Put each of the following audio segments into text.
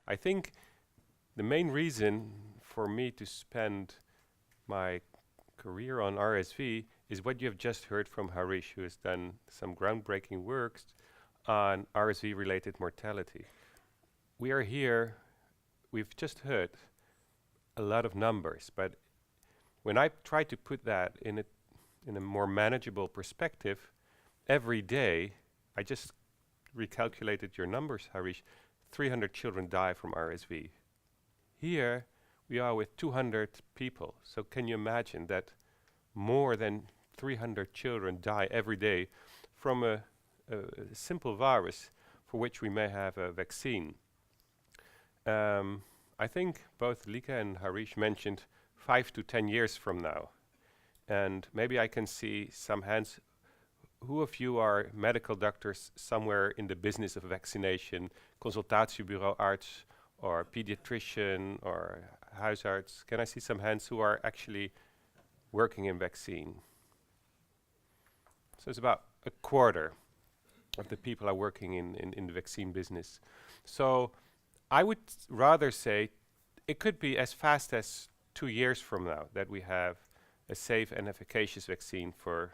I think the main reason for me to spend my career on RSV is what you have just heard from Harish, who has done some groundbreaking works on RSV-related mortality. We are here, we've just heard a lot of numbers, but when I try to put that in a more manageable perspective, every day, I just recalculated your numbers, Harish, 300 children die from RSV. Here, we are with 200 people. So can you imagine that more than 300 children die every day from a simple virus for which we may have a vaccine? I think both Lika and Harish mentioned 5 to 10 years from now. And maybe I can see some hands. Who of you are medical doctors somewhere in the business of vaccination, consultatiebureau arts, or pediatrician, or huisarts? Can I see some hands who are actually working in vaccine? So it's about a quarter of the people are working in the vaccine business. So I would rather say it could be as fast as 2 years from now that we have a safe and efficacious vaccine for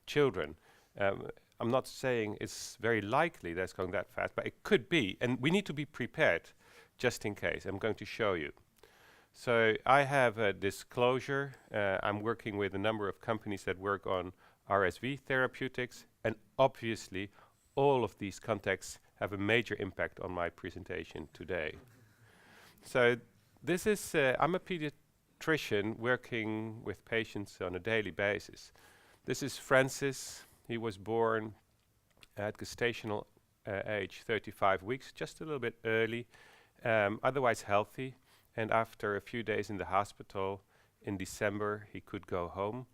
children. I'm not saying it's very likely that it's going that fast, but it could be, and we need to be prepared just in case. I'm going to show you. So I have a disclosure. I'm working with a number of companies that work on RSV therapeutics, and obviously all of these contexts have a major impact on my presentation today. So this is, I'm a pediatrician working with patients on a daily basis. This is Francis. He was born at gestational age 35 weeks, just a little bit early, otherwise healthy. And after a few days in the hospital in December, he could go home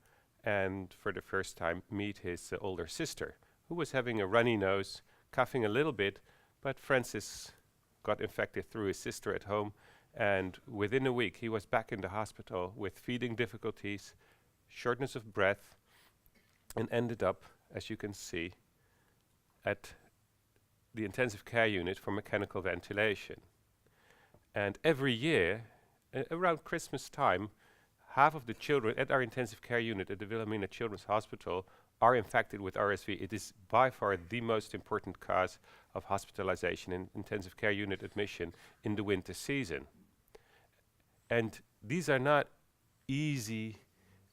and for the first time meet his older sister, who was having a runny nose, coughing a little bit, but Francis got infected through his sister at home, and within a week he was back in the hospital with feeding difficulties, shortness of breath, and ended up, as you can see, at the intensive care unit for mechanical ventilation. And every year, around Christmas time, half of the children at our intensive care unit at the Wilhelmina Children's Hospital are infected with RSV. It is by far the most important cause of hospitalization and intensive care unit admission in the winter season. And these are not easy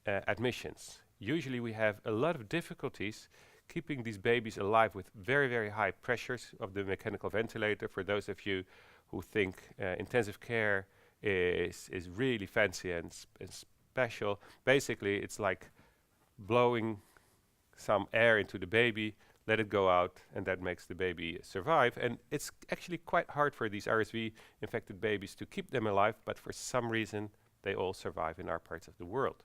admissions. Usually we have a lot of difficulties keeping these babies alive with very, very high pressures of the mechanical ventilator. For those of you who think intensive care is really fancy and special, basically it's like blowing some air into the baby, let it go out, and that makes the baby survive. And it's actually quite hard for these RSV infected babies to keep them alive, but for some reason they all survive in our parts of the world.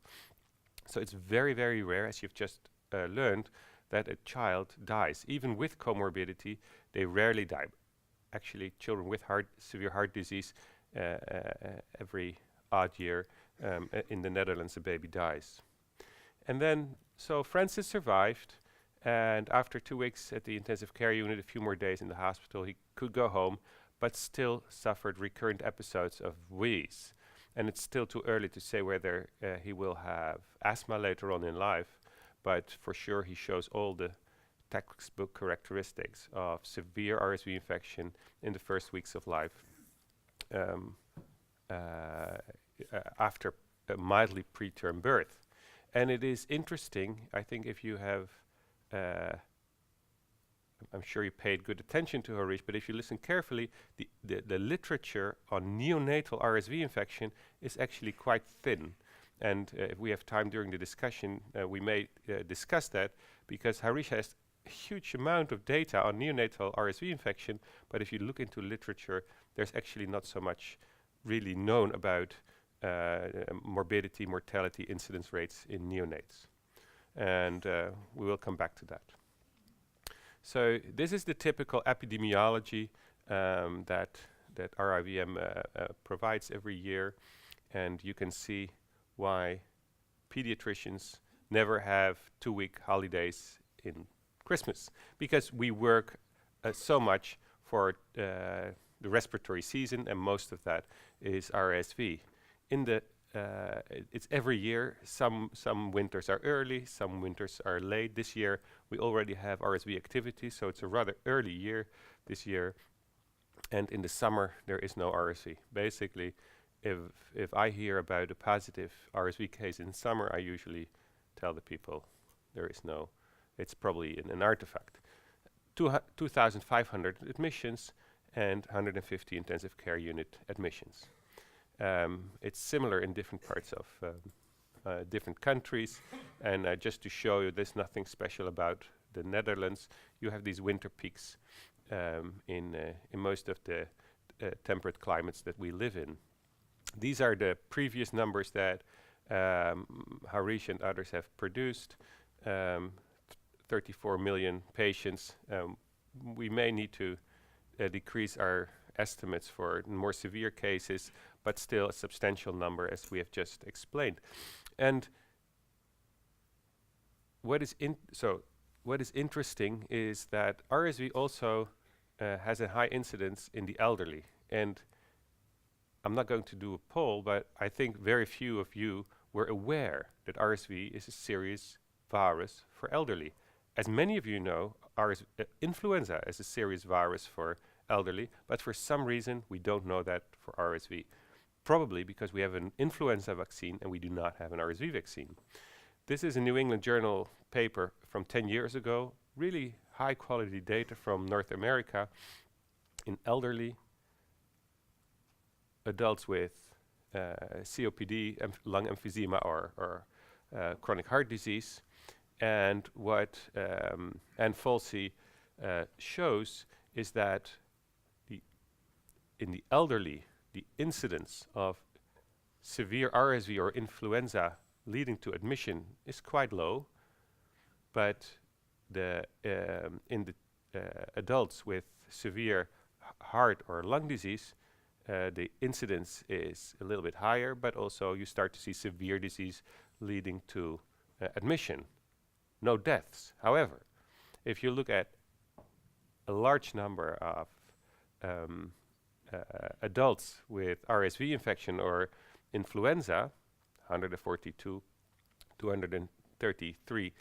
So it's very, very rare, as you've just learned, that a child dies. Even with comorbidity, they rarely die. Actually, children with severe heart disease, every odd year in the Netherlands, a baby dies. And then, so Francis survived, and after 2 weeks at the intensive care unit, a few more days in the hospital, he could go home, but still suffered recurrent episodes of wheeze. And it's still too early to say whether he will have asthma later on in life, but for sure he shows all the textbook characteristics of severe RSV infection in the first weeks of life after a mildly preterm birth. And it is interesting, I think if you have, I'm sure you paid good attention to Harish, but if you listen carefully, the literature on neonatal RSV infection is actually quite thin. And if we have time during the discussion, we may discuss that, because Harish has a huge amount of data on neonatal RSV infection, but if you look into literature, there's actually not so much really known about morbidity, mortality, incidence rates in neonates. And we will come back to that. So this is the typical epidemiology that RIVM provides every year, and you can see why pediatricians never have 2-week holidays in Christmas, because we work so much for the respiratory season, and most of that is RSV. It's every year. Some winters are early, some winters are late. This year we already have RSV activity, so it's a rather early year this year. And in the summer there is no RSV. Basically, if I hear about a positive RSV case in summer, I usually tell the people there is no. It's probably an artifact. 2,500 admissions and 150 intensive care unit admissions. It's similar in different parts of different countries, and just to show you, there's nothing special about the Netherlands. You have these winter peaks in most of the temperate climates that we live in. These are the previous numbers that Harish and others have produced. 34 million patients. We may need to decrease our estimates for more severe cases, but still a substantial number, as we have just explained. And what is interesting is that RSV also has a high incidence in the elderly. And I'm not going to do a poll, but I think very few of you were aware that RSV is a serious virus for elderly. As many of you know, influenza is a serious virus for elderly, but for some reason we don't know that for RSV. Probably because we have an influenza vaccine and we do not have an RSV vaccine. This is a New England Journal paper from 10 years ago, really high quality data from North America in elderly adults with COPD, lung emphysema or chronic heart disease. And what Anne Falsey shows is that in the elderly, the incidence of severe RSV or influenza leading to admission is quite low, but in the adults with severe heart or lung disease, the incidence is a little bit higher, but also you start to see severe disease leading to admission. No deaths. However, if you look at a large number of adults with RSV infection or influenza, 142, 233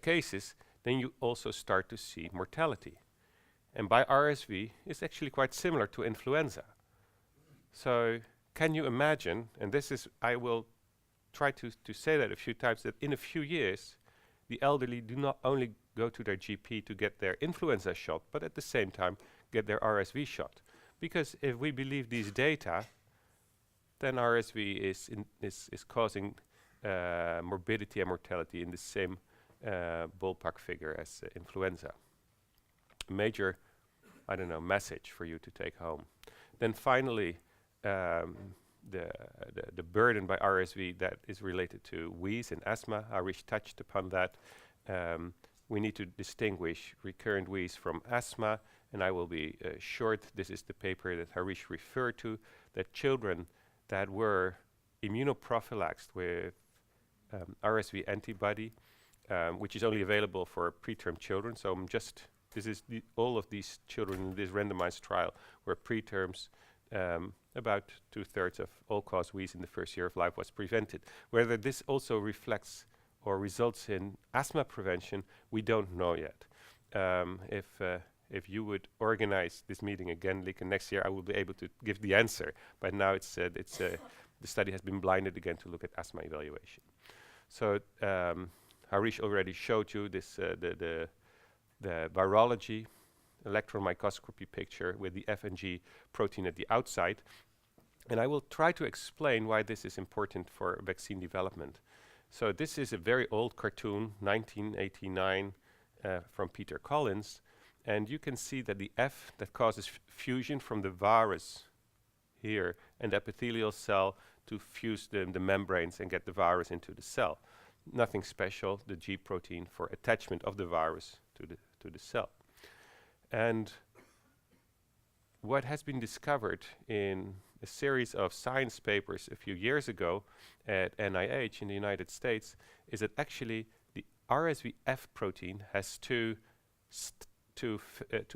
cases, then you also start to see mortality. And by RSV, it's actually quite similar to influenza. So can you imagine, and this is, I will try to say that a few times, that in a few years, the elderly do not only go to their GP to get their influenza shot, but at the same time get their RSV shot. Because if we believe these data, then RSV is causing morbidity and mortality in the same ballpark figure as influenza. A major, message for you to take home. Then finally, the burden by RSV that is related to wheeze and asthma. Harish touched upon that. We need to distinguish recurrent wheeze from asthma, and I will be short. This is the paper that Harish referred to, that children that were immunoprophylaxed with RSV antibody, which is only available for preterm children. So all of these children in this randomized trial were preterms. About 2/3 of all-cause wheeze in the first year of life was prevented. Whether this also reflects or results in asthma prevention, we don't know yet. If you would organize this meeting again, Lieke, next year, I will be able to give the answer. But now the study has been blinded again to look at asthma evaluation. So Harish already showed you this the virology electron microscopy picture with the F and G protein at the outside. And I will try to explain why this is important for vaccine development. So this is a very old cartoon, 1989, from Peter Collins. And you can see that the F that causes fusion from the virus here and the epithelial cell to fuse the membranes and get the virus into the cell. Nothing special, the G protein for attachment of the virus to the cell. And what has been discovered in a series of science papers a few years ago at NIH in the United States is that actually the RSV F protein has two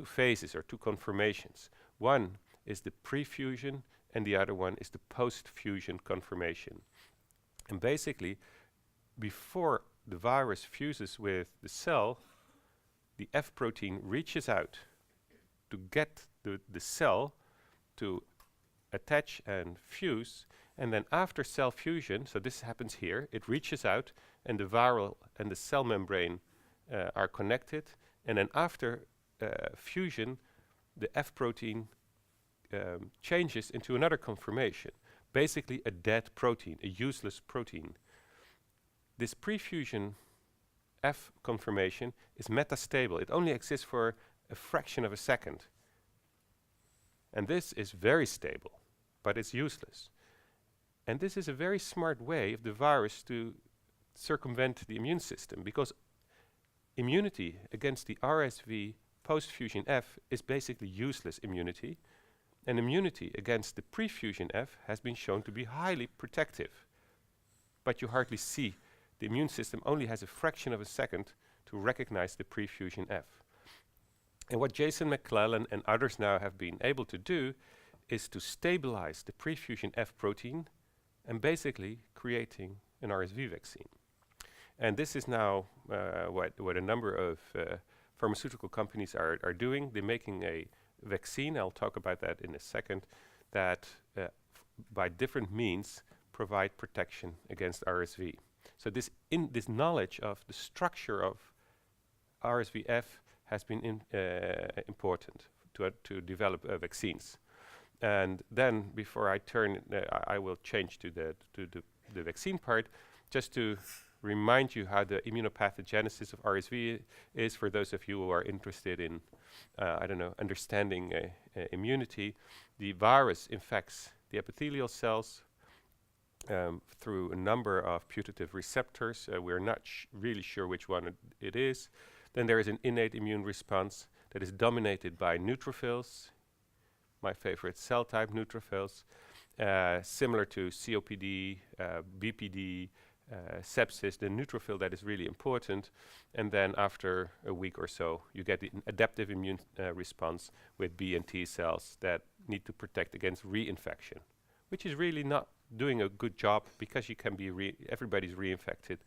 phases or two conformations. One is the pre-fusion, and the other one is the post-fusion conformation. And basically, before the virus fuses with the cell, the F protein reaches out to get the cell to attach and fuse, and then after cell fusion, so this happens here, it reaches out and the viral and the cell membrane are connected, and then after fusion, the F protein changes into another conformation, basically a dead protein, a useless protein. This pre-fusion F conformation is metastable. It only exists for a fraction of a second. And this is very stable, but it's useless. And this is a very smart way of the virus to circumvent the immune system, because immunity against the RSV post-fusion F is basically useless immunity, and immunity against the pre-fusion F has been shown to be highly protective. But you hardly see. The immune system only has a fraction of a second to recognize the pre-fusion F. And what Jason McClellan and others now have been able to do is to stabilize the pre-fusion F protein and basically creating an RSV vaccine. And this is now what a number of pharmaceutical companies are doing. They're making a vaccine, I'll talk about that in a second, that by different means provide protection against RSV. So this knowledge of the structure of RSVF has been important to develop vaccines. And then, before I turn, I will change to the vaccine part, just to remind you how the immunopathogenesis of RSV is for those of you who are interested in, understanding immunity. The virus infects the epithelial cells through a number of putative receptors. We're not really sure which one it is. Then there is an innate immune response that is dominated by neutrophils, my favorite cell type neutrophils, similar to COPD, BPD, sepsis, the neutrophil that is really important. And then after a week or so, you get the adaptive immune response with B and T cells that need to protect against reinfection, which is really not doing a good job, because you can be everybody's reinfected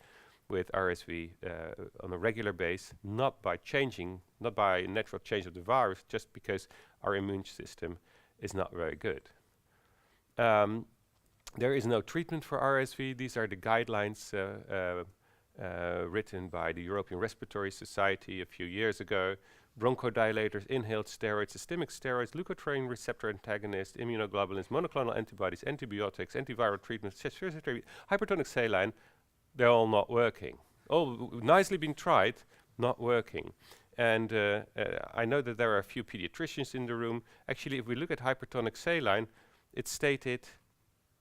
with RSV on a regular basis, not by natural change of the virus, just because our immune system is not very good. There is no treatment for RSV. These are the guidelines written by the European Respiratory Society a few years ago. Bronchodilators, inhaled steroids, systemic steroids, leukotriene receptor antagonists, immunoglobulins, monoclonal antibodies, antibiotics, antiviral treatments, hypertonic saline, they're all not working. All nicely been tried, not working. And I know that there are a few pediatricians in the room. Actually, if we look at hypertonic saline, it's stated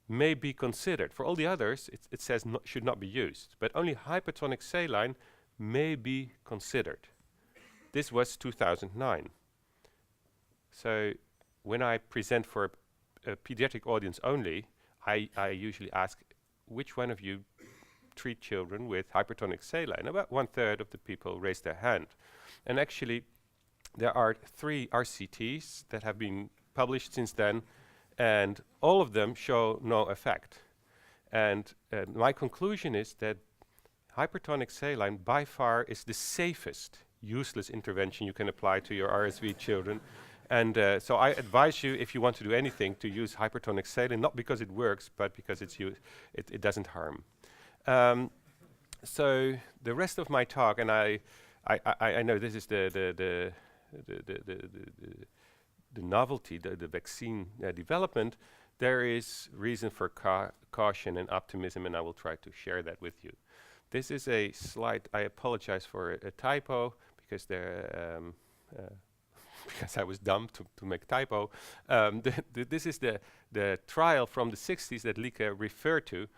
may be considered. For all the others, it says should not be used. But only hypertonic saline may be considered. This was 2009. So when I present for a pediatric audience only, I usually ask, which one of you treat children with hypertonic saline? About 1/3 of the people raise their hand. And actually, there are 3 RCTs that have been published since then, and all of them show no effect. And my conclusion is that hypertonic saline by far is the safest useless intervention you can apply to your RSV children. And so I advise you, if you want to do anything, to use hypertonic saline, not because it works, but because it doesn't harm. So the rest of my talk, and I know this is the novelty, the vaccine development. There is reason for caution and optimism, and I will try to share that with you. This is a slide. I apologize for a typo, because because I was dumb to make typo. This is the trial from the 60s that Lieke referred to,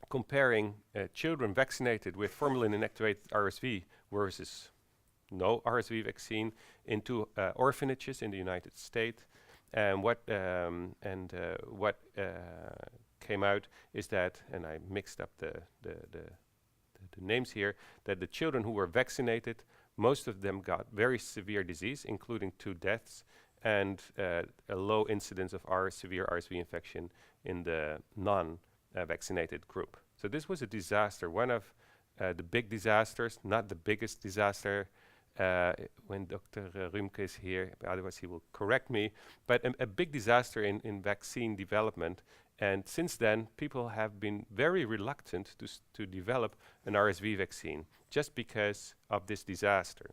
comparing children vaccinated with formalin inactivated RSV versus no RSV vaccine in 2 orphanages in the United States. And what came out is that, and I mixed up the names here, that the children who were vaccinated, most of them got very severe disease, including 2 deaths, and a low incidence of severe RSV infection in the non-vaccinated group. So this was a disaster, one of the big disasters, not the biggest disaster when Dr. Rümke is here, otherwise he will correct me, but a big disaster in vaccine development. And since then, people have been very reluctant to develop an RSV vaccine just because of this disaster.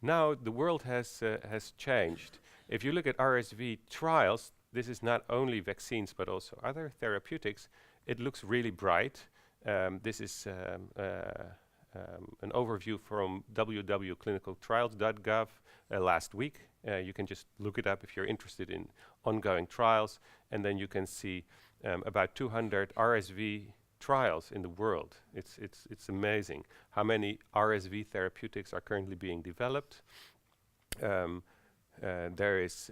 Now the world has changed. If you look at RSV trials, this is not only vaccines but also other therapeutics. It looks really bright. This is an overview from www.clinicaltrials.gov last week. You can just look it up if you're interested in ongoing trials, and then you can see about 200 RSV trials in the world. It's amazing how many RSV therapeutics are currently being developed. There is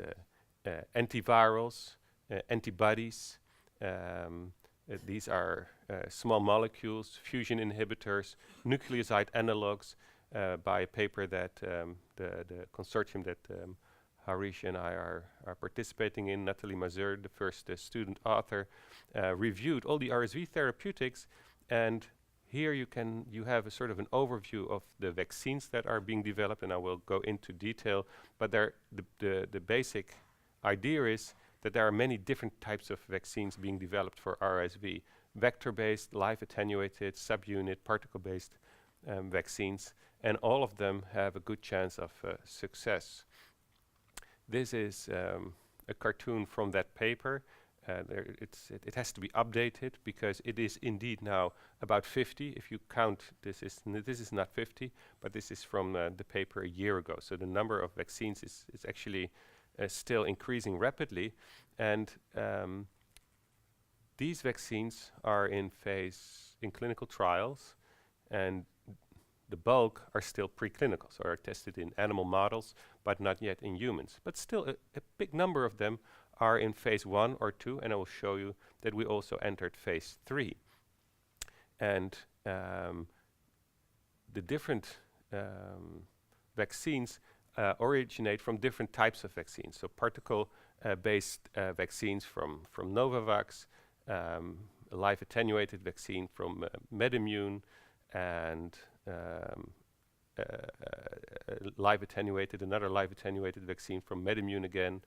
antivirals, antibodies. These are small molecules, fusion inhibitors, nucleoside analogs, by a paper that the consortium that Harish and I are participating in. Nathalie Mazur, the first student author, reviewed all the RSV therapeutics, and here you have a sort of an overview of the vaccines that are being developed, and I will go into detail. But the basic idea is that there are many different types of vaccines being developed for RSV: vector-based, live-attenuated, subunit, particle-based vaccines, and all of them have a good chance of success. This is a cartoon from that paper. It has to be updated because it is indeed now about 50. If you count, this is not 50, but this is from the paper a year ago. So the number of vaccines is actually still increasing rapidly, and these vaccines are in clinical trials, and the bulk are still preclinical, so are tested in animal models, but not yet in humans. But still, a big number of them are in phase 1 or 2, and I will show you that we also entered phase 3. And the different vaccines originate from different types of vaccines. So particle-based vaccines from Novavax, a live-attenuated vaccine from MedImmune, and another live-attenuated vaccine from MedImmune again,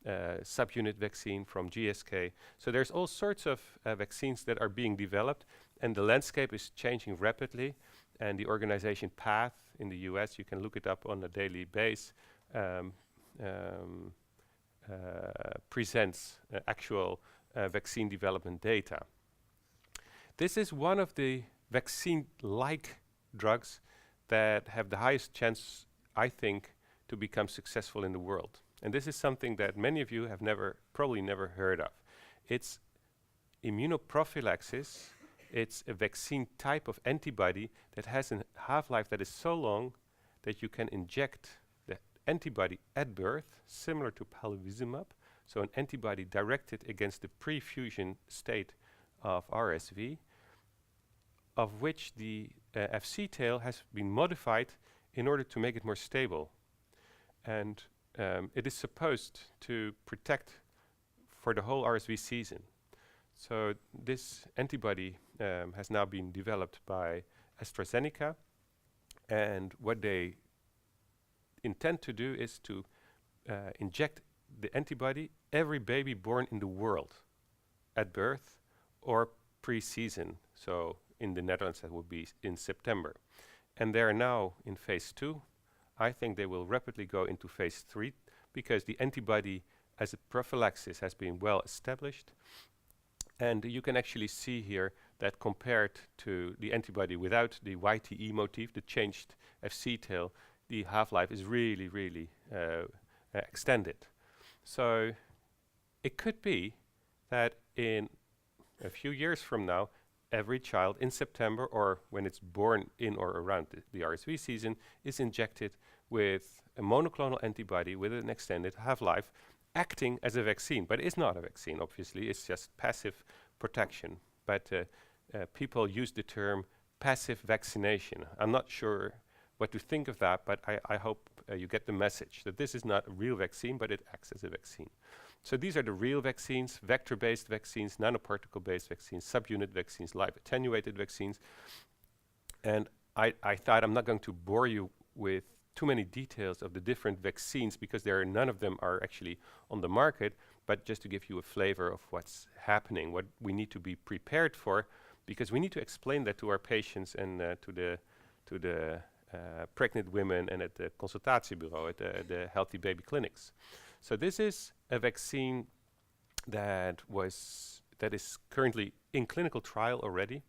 subunit vaccine from GSK. So there's all sorts of vaccines that are being developed, and the landscape is changing rapidly. And the organization PATH in the US, you can look it up on a daily basis, presents actual vaccine development data. This is one of the vaccine-like drugs that have the highest chance, I think, to become successful in the world. And this is something that many of you have probably never heard of. It's immunoprophylaxis. It's a vaccine type of antibody that has a half-life that is so long that you can inject the antibody at birth, similar to palivizumab, so an antibody directed against the pre-fusion state of RSV, of which the Fc tail has been modified in order to make it more stable. And it is supposed to protect for the whole RSV season. So this antibody has now been developed by AstraZeneca, and what they intend to do is to inject the antibody every baby born in the world at birth or pre-season. So in the Netherlands that would be in September. And they are now in phase 2. I think they will rapidly go into phase 3 because the antibody as a prophylaxis has been well established. And you can actually see here that compared to the antibody without the YTE motif, the changed Fc tail, the half-life is really, really extended. So it could be that in a few years from now, every child in September, or when it's born in or around the RSV season, is injected with a monoclonal antibody with an extended half-life, acting as a vaccine. But it's not a vaccine, obviously. It's just passive protection. But people use the term passive vaccination. I'm not sure what to think of that, but I hope you get the message that this is not a real vaccine, but it acts as a vaccine. So these are the real vaccines: vector-based vaccines, nanoparticle-based vaccines, subunit vaccines, live-attenuated vaccines. And I thought I'm not going to bore you with too many details of the different vaccines, because none of them are actually on the market, but just to give you a flavor of what's happening, what we need to be prepared for, because we need to explain that to our patients and to the pregnant women and at the consultatiebureau, at the healthy baby clinics. So this is a vaccine that is currently in clinical trial already,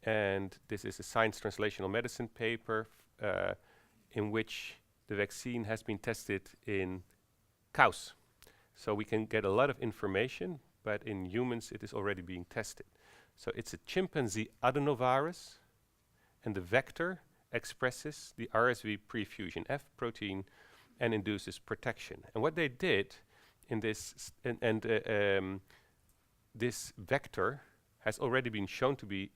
and this is a Science Translational Medicine paper in which the vaccine has been tested in cows. So we can get a lot of information, but in humans it is already being tested. So it's a chimpanzee adenovirus, and the vector expresses the RSV prefusion F protein and induces protection. And what they did in this, this vector has already been shown to be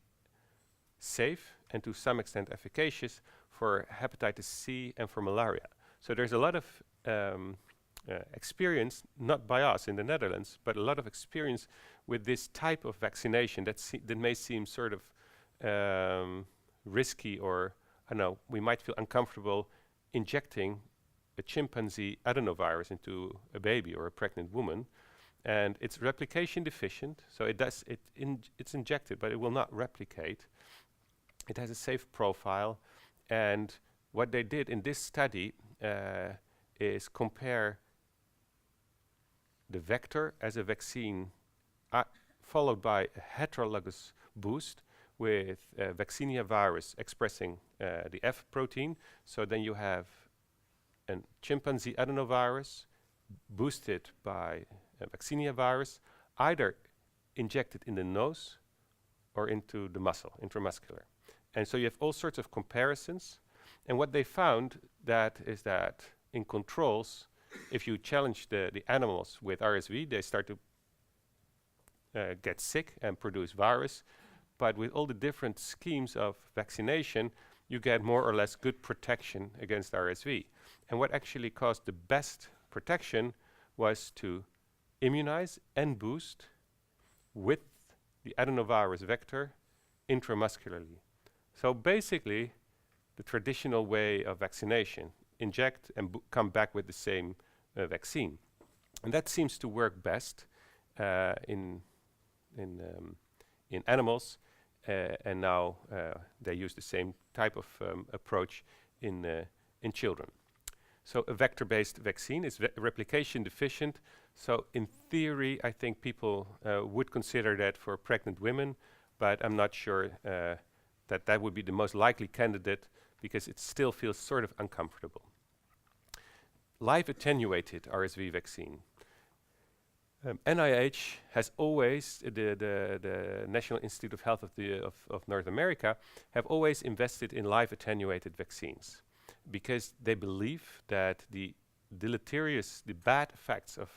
safe and to some extent efficacious for hepatitis C and for malaria. So there's a lot of experience, not by us in the Netherlands, but a lot of experience with this type of vaccination that may seem sort of risky, or I don't know, we might feel uncomfortable injecting a chimpanzee adenovirus into a baby or a pregnant woman. And it's replication deficient, so it's injected, but it will not replicate. It has a safe profile, and what they did in this study is compare the vector as a vaccine followed by a heterologous boost with vaccinia virus expressing the F protein. So then you have a chimpanzee adenovirus boosted by a vaccinia virus, either injected in the nose or into the muscle, intramuscular. And so you have all sorts of comparisons. And what they found is that in controls, if you challenge the animals with RSV, they start to get sick and produce virus. But with all the different schemes of vaccination, you get more or less good protection against RSV. And what actually caused the best protection was to immunize and boost with the adenovirus vector intramuscularly. So basically, the traditional way of vaccination: inject and come back with the same vaccine. And that seems to work best in animals, and now they use the same type of approach in children. So a vector-based vaccine is replication deficient. So in theory, I think people would consider that for pregnant women, but I'm not sure that would be the most likely candidate, because it still feels sort of uncomfortable. Live-attenuated RSV vaccine. NIH has always, the National Institute of Health of North America, have always invested in live-attenuated vaccines, because they believe that the bad effects of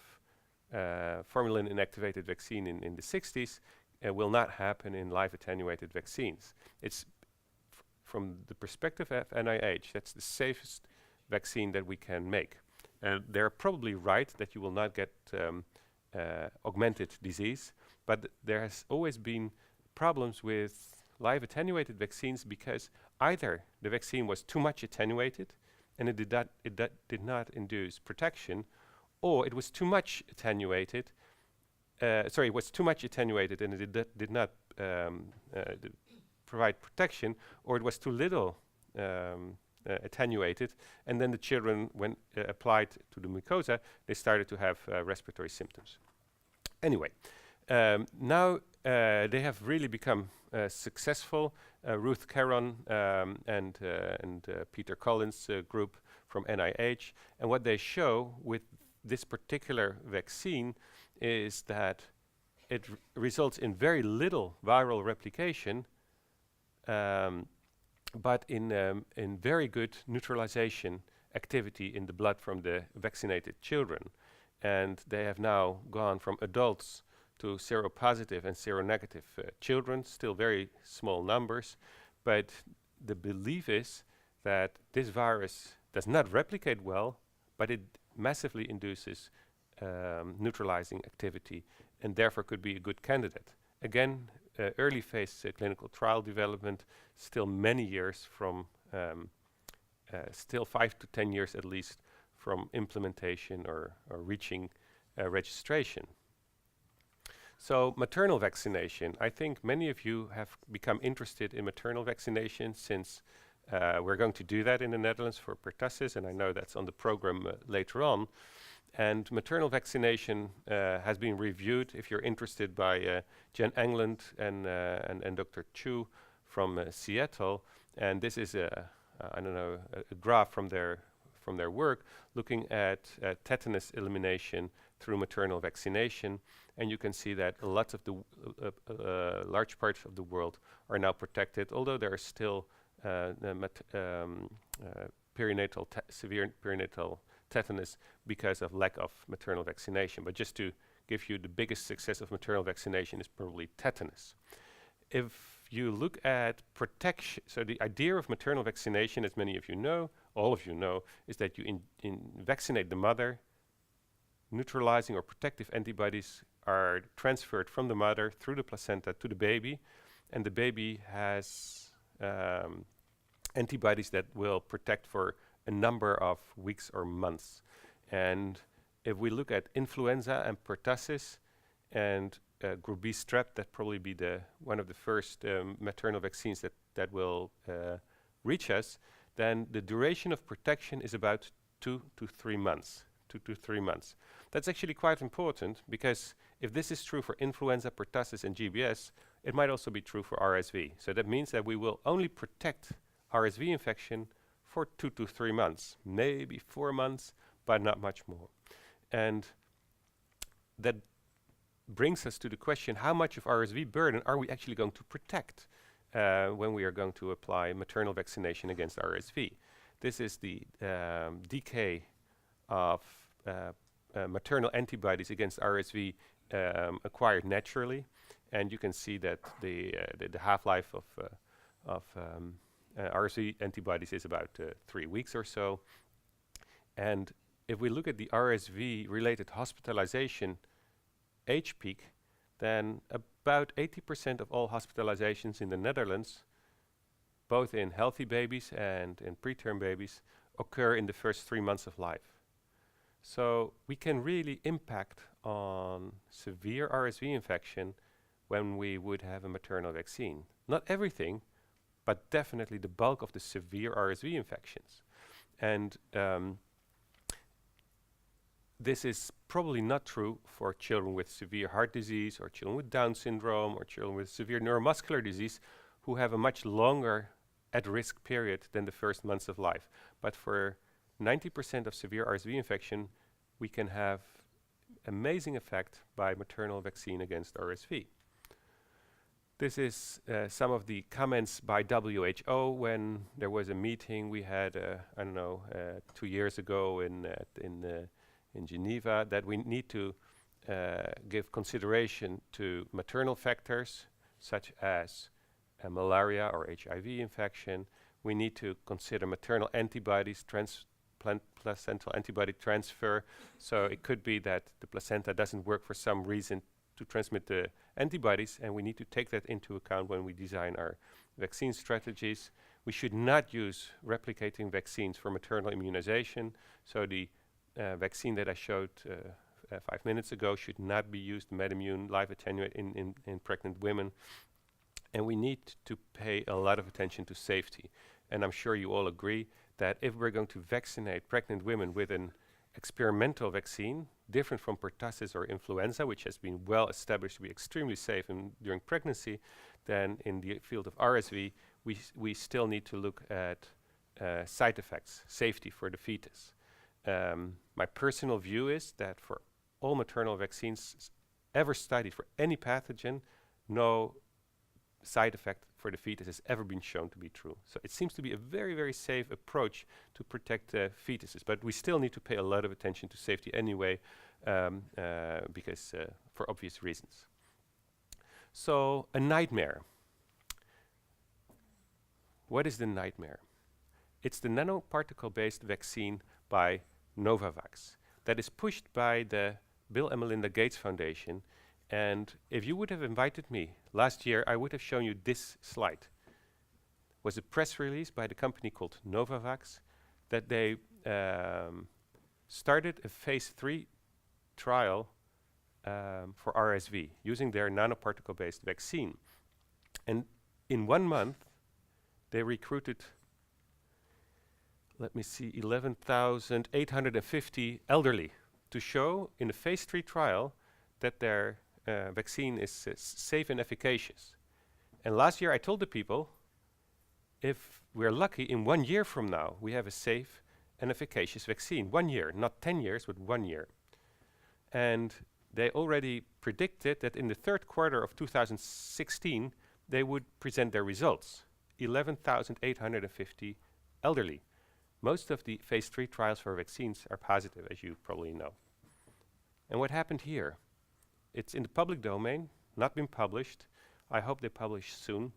formalin inactivated vaccine in the 60s will not happen in live-attenuated vaccines. It's from the perspective of NIH, that's the safest vaccine that we can make. And they're probably right that you will not get augmented disease, but there has always been problems with live-attenuated vaccines, because either the vaccine was too much attenuated and it did not induce protection, or it was too much attenuated. It was too much attenuated and it did not provide protection, or it was too little attenuated, and then the children, when applied to the mucosa, they started to have respiratory symptoms. Anyway, now they have really become successful. Ruth Caron and Peter Collins' group from NIH, and what they show with this particular vaccine is that it results in very little viral replication, but in very good neutralization activity in the blood from the vaccinated children. And they have now gone from adults to seropositive and seronegative children, still very small numbers, but the belief is that this virus does not replicate well, but it massively induces neutralizing activity and therefore could be a good candidate. Again, early phase clinical trial development, still many years from, still 5 to 10 years at least from implementation or reaching registration. So maternal vaccination, I think many of you have become interested in maternal vaccination since we're going to do that in the Netherlands for pertussis, and I know that's on the program later on. And maternal vaccination has been reviewed, if you're interested, by Jen England and Dr. Chu from Seattle. And this is a graph from their work looking at tetanus elimination through maternal vaccination. And you can see that lots of the large parts of the world are now protected, although there are still severe perinatal tetanus because of lack of maternal vaccination. But just to give you the biggest success of maternal vaccination is probably tetanus. If you look at protection, so the idea of maternal vaccination, as many of you know, all of you know, is that you vaccinate the mother, neutralizing or protective antibodies are transferred from the mother through the placenta to the baby, and the baby has antibodies that will protect for a number of weeks or months. And if we look at influenza and pertussis and group B strep, that probably be one of the first maternal vaccines that will reach us, then the duration of protection is about 2 to 3 months. 2 to 3 months. That's actually quite important, because if this is true for influenza, pertussis, and GBS, it might also be true for RSV. So that means that we will only protect RSV infection for 2 to 3 months, maybe 4 months, but not much more. And that brings us to the question, how much of RSV burden are we actually going to protect when we are going to apply maternal vaccination against RSV? This is the decay of maternal antibodies against RSV acquired naturally, and you can see that the half-life of RSV antibodies is about 3 weeks or so. And if we look at the RSV-related hospitalization age peak, then about 80% of all hospitalizations in the Netherlands, both in healthy babies and in preterm babies, occur in the first 3 months of life. So we can really impact on severe RSV infection when we would have a maternal vaccine. Not everything, but definitely the bulk of the severe RSV infections. And this is probably not true for children with severe heart disease or children with Down syndrome or children with severe neuromuscular disease who have a much longer at-risk period than the first months of life. But for 90% of severe RSV infection, we can have amazing effect by maternal vaccine against RSV. This is some of the comments by WHO when there was a meeting we had, 2 years ago in Geneva, that we need to give consideration to maternal factors such as malaria or HIV infection. We need to consider maternal antibodies, placental antibody transfer. So it could be that the placenta doesn't work for some reason to transmit the antibodies, and we need to take that into account when we design our vaccine strategies. We should not use replicating vaccines for maternal immunization. So the vaccine that I showed 5 minutes ago should not be used, MedImmune, Live-attenuated in pregnant women. And we need to pay a lot of attention to safety. And I'm sure you all agree that if we're going to vaccinate pregnant women with an experimental vaccine, different from pertussis or influenza, which has been well established to be extremely safe during pregnancy, then in the field of RSV, we still need to look at side effects, safety for the fetus. My personal view is that for all maternal vaccines ever studied for any pathogen, no side effect for the fetus has ever been shown to be true. So it seems to be a very, very safe approach to protect fetuses, but we still need to pay a lot of attention to safety anyway, because for obvious reasons. So a nightmare. What is the nightmare? It's the nanoparticle-based vaccine by Novavax that is pushed by the Bill and Melinda Gates Foundation. And if you would have invited me last year, I would have shown you this slide. It was a press release by the company called Novavax that they started a phase 3 trial for RSV using their nanoparticle-based vaccine. And in 1 month, they recruited, let me see, 11,850 elderly to show in a phase 3 trial that their vaccine is safe and efficacious. And last year I told the people, if we're lucky, in 1 year from now, we have a safe and efficacious vaccine. 1 year, not 10 years, but 1 year. And they already predicted that in the third quarter of 2016, they would present their results. 11,850 elderly. Most of the phase 3 trials for vaccines are positive, as you probably know. And what happened here? It's in the public domain, not been published. I hope they publish soon.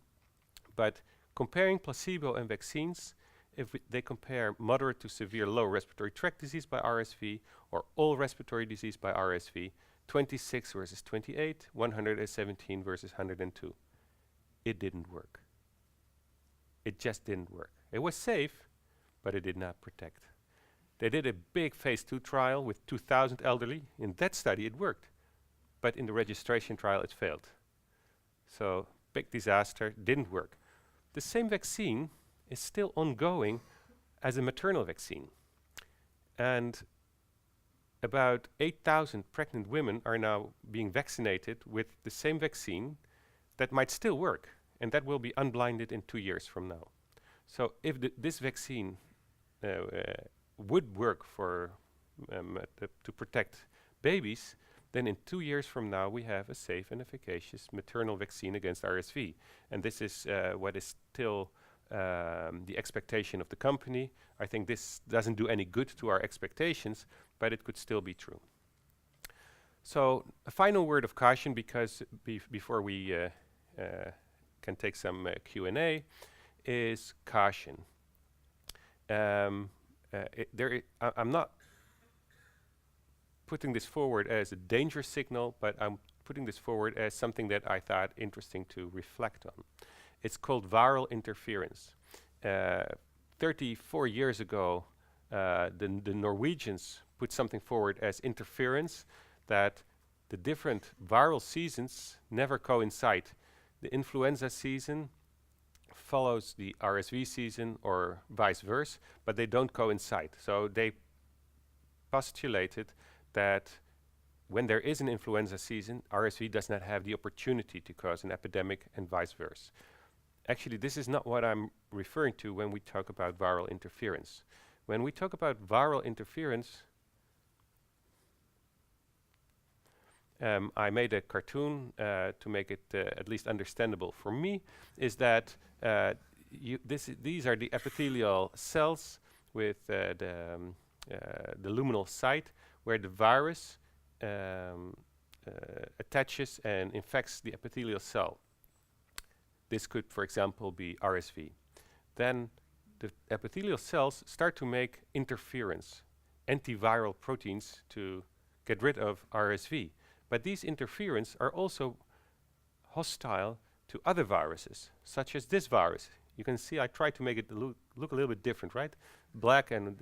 But comparing placebo and vaccines, if they compare moderate to severe lower respiratory tract disease by RSV or all respiratory disease by RSV, 26 versus 28, 117 versus 102. It didn't work. It just didn't work. It was safe, but it did not protect. They did a big phase 2 trial with 2,000 elderly. In that study, it worked. But in the registration trial, it failed. So, big disaster, didn't work. The same vaccine is still ongoing as a maternal vaccine. And about 8,000 pregnant women are now being vaccinated with the same vaccine that might still work. And that will be unblinded in 2 years from now. So if this vaccine would work for to protect babies, then in 2 years from now we have a safe and efficacious maternal vaccine against RSV. And this is what is still the expectation of the company. I think this doesn't do any good to our expectations, but it could still be true. So a final word of caution, because before we can take some Q&A, is caution. I'm not putting this forward as a danger signal, but I'm putting this forward as something that I thought interesting to reflect on. It's called viral interference. 34 years ago, the Norwegians put something forward as interference, that the different viral seasons never coincide. The influenza season follows the RSV season or vice versa, but they don't coincide. So they postulated that when there is an influenza season, RSV does not have the opportunity to cause an epidemic and vice versa. Actually, this is not what I'm referring to when we talk about viral interference. When we talk about viral interference, I made a cartoon to make it at least understandable for me, is that these are the epithelial cells with the luminal site where the virus attaches and infects the epithelial cell. This could, for example, be RSV. Then the epithelial cells start to make interference, antiviral proteins to get rid of RSV. But these interference are also hostile to other viruses, such as this virus. You can see I tried to make it look a little bit different, right? Black, and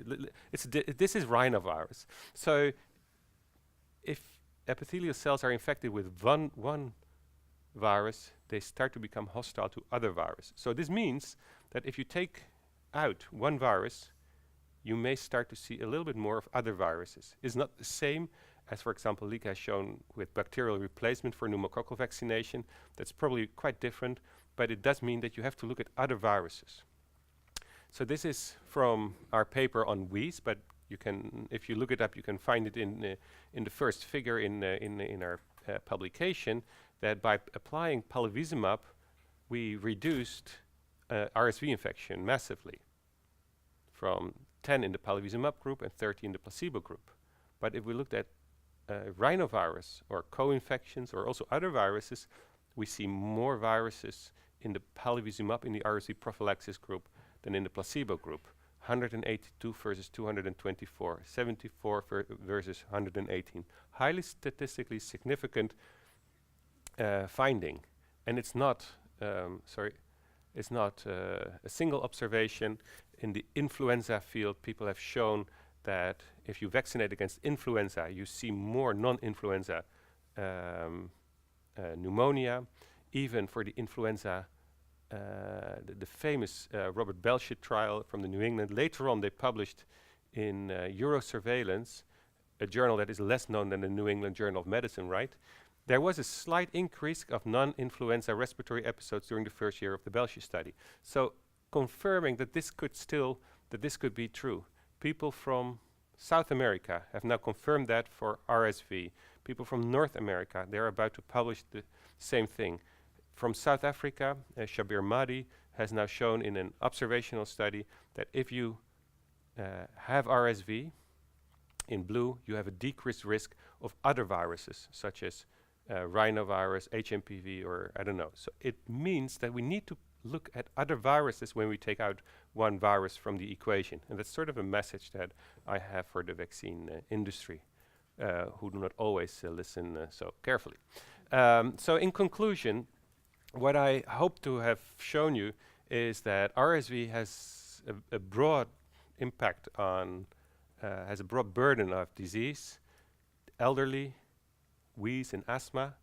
this is rhinovirus. So if epithelial cells are infected with one virus, they start to become hostile to other viruses. So this means that if you take out one virus, you may start to see a little bit more of other viruses. It's not the same as, for example, Lieke has shown with bacterial replacement for pneumococcal vaccination. That's probably quite different, but it does mean that you have to look at other viruses. So this is from our paper on wheeze, but you can, if you look it up, you can find it in the first figure in our publication, that by applying palivizumab, we reduced RSV infection massively, from 10 in the palivizumab group and 30 in the placebo group. But if we looked at rhinovirus or co-infections or also other viruses, we see more viruses in the palivizumab, in the RSV prophylaxis group, than in the placebo group. 182 versus 224, 74 versus 118. Highly statistically significant finding, and it's not it's not a single observation. In the influenza field, people have shown that if you vaccinate against influenza, you see more non-influenza pneumonia. Even for the influenza, the famous Robert Belshit trial from the New England. Later on, they published in Eurosurveillance, a journal that is less known than the New England Journal of Medicine, right? There was a slight increase of non-influenza respiratory episodes during the first year of the Belshit study. So confirming that this could be true. People from South America have now confirmed that for RSV. People from North America, they're about to publish the same thing. From South Africa, Shabir Mahdi has now shown in an observational study that if you have RSV, in blue, you have a decreased risk of other viruses, such as rhinovirus, HMPV, or I don't know. So it means that we need to look at other viruses when we take out one virus from the equation. And that's sort of a message that I have for the vaccine industry, who do not always listen so carefully. So in conclusion, what I hope to have shown you is that RSV has a broad impact on, has a broad burden of disease, elderly, wheeze and asthma.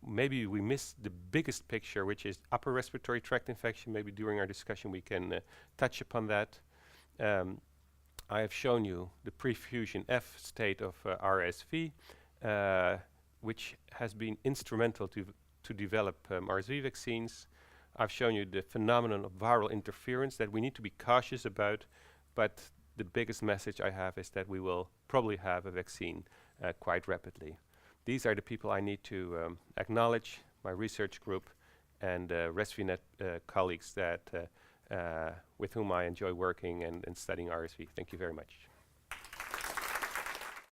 Maybe we missed the biggest picture, which is upper respiratory tract infection. Maybe during our discussion we can touch upon that. I have shown you the pre-fusion F state of RSV, which has been instrumental to develop RSV vaccines. I've shown you the phenomenon of viral interference that we need to be cautious about, but the biggest message I have is that we will probably have a vaccine quite rapidly. These are the people I need to acknowledge, my research group and ResVNet colleagues that with whom I enjoy working and studying RSV. Thank you very much.